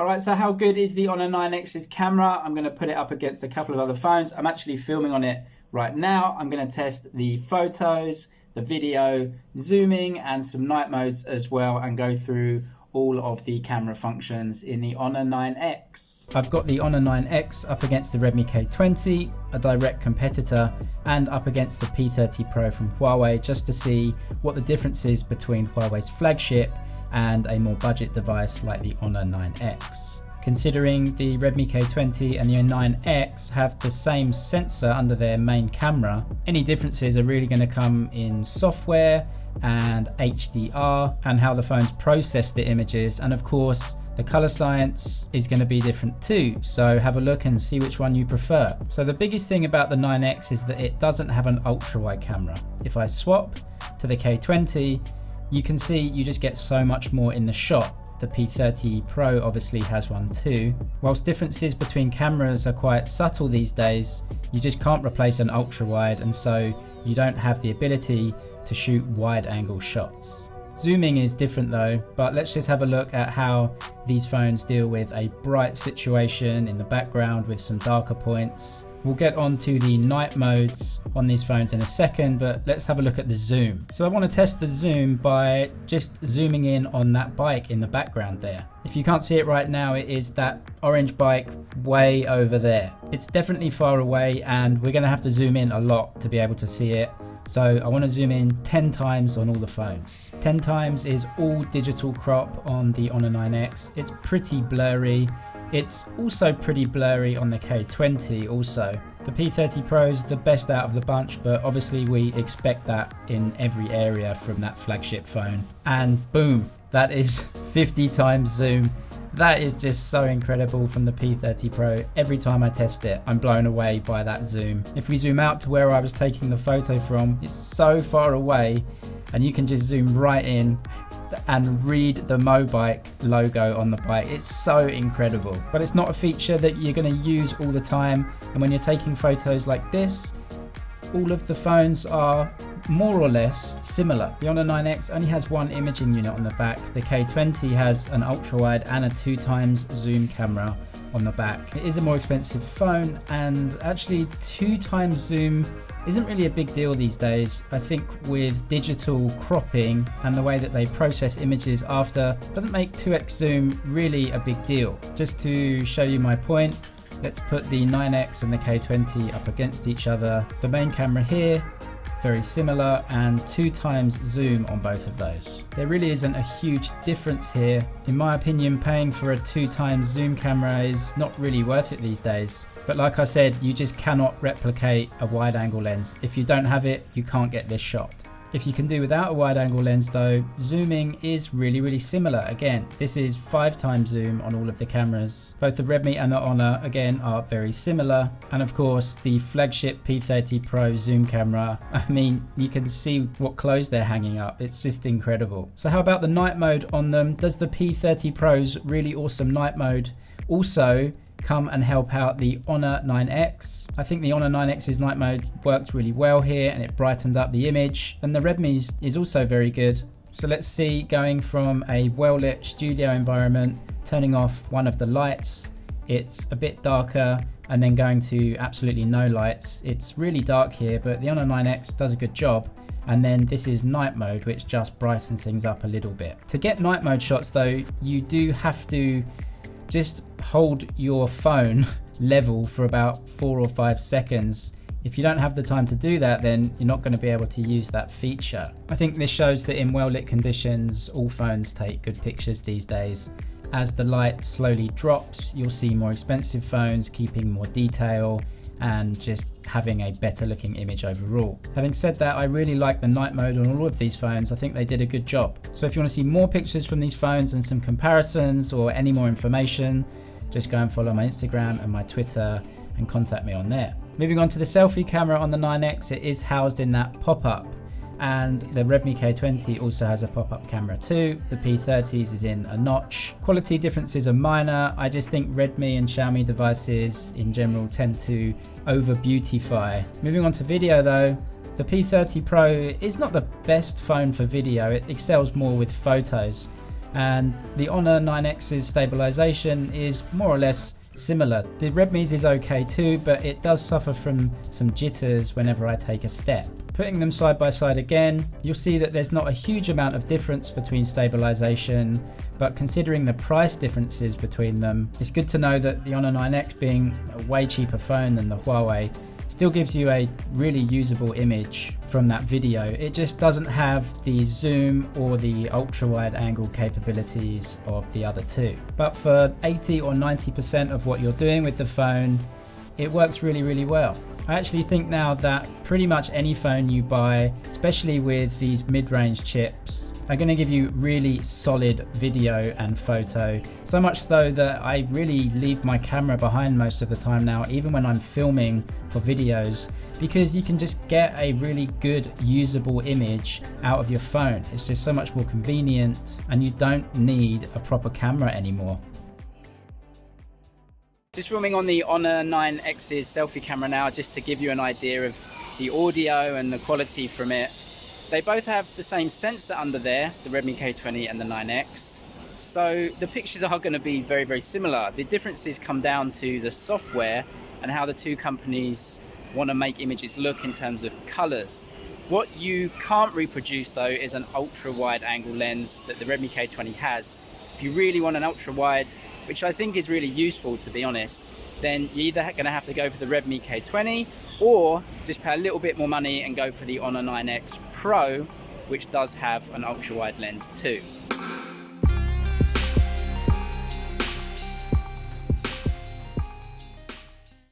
Alright, so how good is the Honor 9X's camera? I'm going to put it up against a couple of other phones. I'm actually filming on it right now. I'm going to test the photos, the video, zooming and some night modes as well, and go through all of the camera functions in the Honor 9X. I've got the Honor 9X up against the Redmi K20, a direct competitor, and up against the P30 Pro from Huawei, just to see what the difference is between Huawei's flagship and a more budget device like the Honor 9X. Considering the Redmi K20 and the 9X have the same sensor under their main camera, any differences are really going to come in software and HDR and how the phones process the images, and of course the color science is going to be different too, so have a look and see which one you prefer. So the biggest thing about the 9X is that it doesn't have an ultra wide camera. If I swap to the K20, you can see you just get so much more in the shot. The P30 Pro obviously has one too. Whilst differences between cameras are quite subtle these days, you just can't replace an ultra wide, and so you don't have the ability to shoot wide angle shots. Zooming is different though, but let's just have a look at how these phones deal with a bright situation in the background with some darker points. We'll get on to the night modes on these phones in a second, but let's have a look at the zoom. So I want to test the zoom by just zooming in on that bike in the background there. If you can't see it right now, it is that orange bike way over there. It's definitely far away and we're going to have to zoom in a lot to be able to see it. So I want to zoom in 10 times on all the phones. 10 times is all digital crop on the Honor 9X. It's pretty blurry. It's also pretty blurry on the K20 also. The P30 Pro is the best out of the bunch, but obviously we expect that in every area from that flagship phone. And boom, that is 50 times zoom. That is just so incredible from the P30 Pro. Every time I test it, I'm blown away by that zoom. If we zoom out to where I was taking the photo from, it's so far away and you can just zoom right in and read the Mobike logo on the bike. It's so incredible, but it's not a feature that you're going to use all the time. And when you're taking photos like this, all of the phones are more or less similar. The Honor 9X only has one imaging unit on the back. The K20 has an ultra wide and a 2x zoom camera on the back. It is a more expensive phone, and actually 2x zoom isn't really a big deal these days. I think with digital cropping and the way that they process images after, doesn't make 2x zoom really a big deal. Just to show you my point, let's put the 9X and the K20 up against each other. The main camera here, very similar, and 2x zoom on both of those. There really isn't a huge difference here. In my opinion, paying for a 2x zoom camera is not really worth it these days. But like I said, you just cannot replicate a wide angle lens. If you don't have it, you can't get this shot. If you can do without a wide angle lens though, zooming is really similar. Again, this is 5x zoom on all of the cameras. Both the Redmi and the Honor again are very similar. And of course the flagship P30 Pro zoom camera, I mean, you can see what clothes they're hanging up. It's just incredible. So how about the night mode on them? Does the P30 Pro's really awesome night mode also come and help out the Honor 9X? I think the Honor 9X's night mode worked really well here and it brightened up the image, and the Redmi's is also very good. So let's see, going from a well-lit studio environment, turning off one of the lights, it's a bit darker, and then going to absolutely no lights. It's really dark here, but the Honor 9X does a good job. And then this is night mode, which just brightens things up a little bit. To get night mode shots though, you do have to just hold your phone level for about 4 or 5 seconds. If you don't have the time to do that, then you're not going to be able to use that feature. I think this shows that in well-lit conditions, all phones take good pictures these days. As the light slowly drops, you'll see more expensive phones keeping more detail and just having a better looking image overall. Having said that, I really like the night mode on all of these phones. I think they did a good job. So if you want to see more pictures from these phones and some comparisons or any more information, just go and follow my Instagram and my Twitter and contact me on there. Moving on to the selfie camera on the 9X, it is housed in that pop-up, and the Redmi K20 also has a pop-up camera too. The P30's is in a notch. Quality differences are minor. I just think Redmi and Xiaomi devices in general tend to over beautify. Moving on to video though, the P30 Pro is not the best phone for video. It excels more with photos. and the Honor 9X's stabilization is more or less similar. The Redmi's is okay too, but it does suffer from some jitters whenever I take a step. Putting them side by side again, you'll see that there's not a huge amount of difference between stabilization, but considering the price differences between them, it's good to know that the Honor 9X, being a way cheaper phone than the Huawei, still gives you a really usable image from that video. It just doesn't have the zoom or the ultra wide angle capabilities of the other two. But for 80 or 90% of what you're doing with the phone, it works really, really well. I actually think now that pretty much any phone you buy, especially with these mid-range chips, are going to give you really solid video and photo. So much so that I really leave my camera behind most of the time now, even when I'm filming for videos, because you can just get a really good usable image out of your phone. It's just so much more convenient, and you don't need a proper camera anymore. Just filming on the Honor 9X's selfie camera now, just to give you an idea of the audio and the quality from it. They both have the same sensor under there, the Redmi K20 and the 9X. So the pictures are going to be very, very similar. The differences come down to the software and how the two companies want to make images look in terms of colors. What you can't reproduce though is an ultra wide angle lens that the Redmi K20 has. If you really want an ultra wide, which I think is really useful to be honest, then you're either going to have to go for the Redmi K20 or just pay a little bit more money and go for the Honor 9X Pro, which does have an ultra wide lens too.